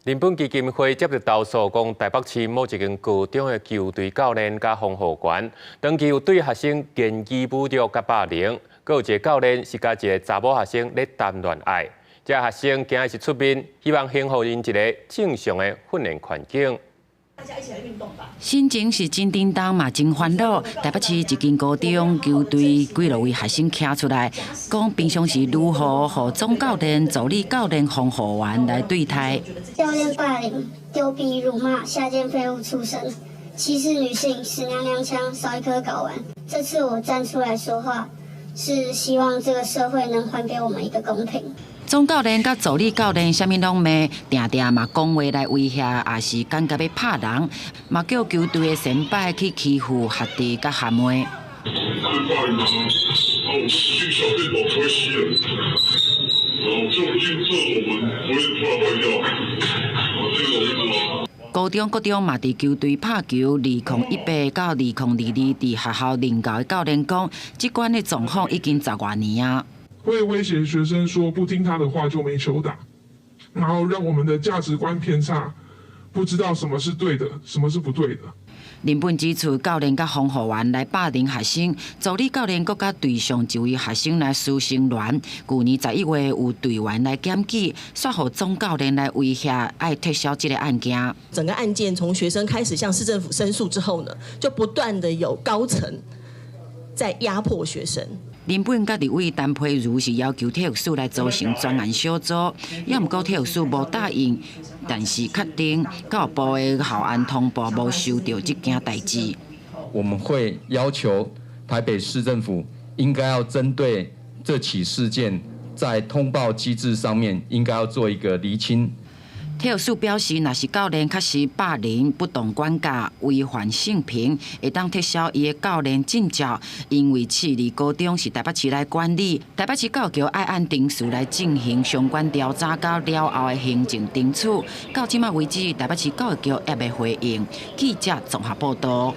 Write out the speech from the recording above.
人本基金会接到投诉，讲台北市某一间高中的球队教练甲防护员，长期有对学生言语侮辱甲霸凌，阁有一个教练是甲一个查某学生咧谈恋爱，这学生今日是出面，希望幸福因一个正常的训练环境。 大家一起来运动吧。心情是真叮当嘛，真烦恼。台北市一间高中球队几落位学生站出来，讲平常时如何和总教练、助理教练、防护员来对待。教练霸凌、丢币、辱骂、下贱废物畜生、歧视女性、死娘娘腔，少一颗睾丸。这次我站出来说话，是希望这个社会能还给我们一个公平。 总教练甲助理教练啥物拢骂，定定嘛讲话来威胁，也是感觉要拍人，嘛叫球队的先辈去欺负学弟甲学妹。高中、国中嘛伫球队拍球，2018到2022伫学校任教的教练讲，即款的状况已经10多年啊。 会威胁学生说不听他的话就没球打，然后让我们的价值观偏差，不知道什么是对的，什么是不对的。人本指出，教练甲防护员来霸凌学生，助理教练阁甲对上一位学生来私生恋。去年11月有队员来检举，说互总教练来威胁，爱撤销这个案件。整个案件从学生开始向市政府申诉之后呢，就不断的有高层在压迫学生。 林本甲立委陈佩如是要求体育署来组成专案小组，也毋过体育署无答应，但是确定教育部的校安通报无收到这件代志。我们会要求台北市政府应该要针对这起事件，在通报机制上面应该要做一个厘清。 体育署表示，若是教练确实霸凌、不当管教、违反性平，会当撤销伊的教练证照，因为市立高中是台北市来管理，台北市教育局爱按定数来进行相关调查，到了后的行政定处。到即马为止，台北市教育局也未回应。记者综合报道。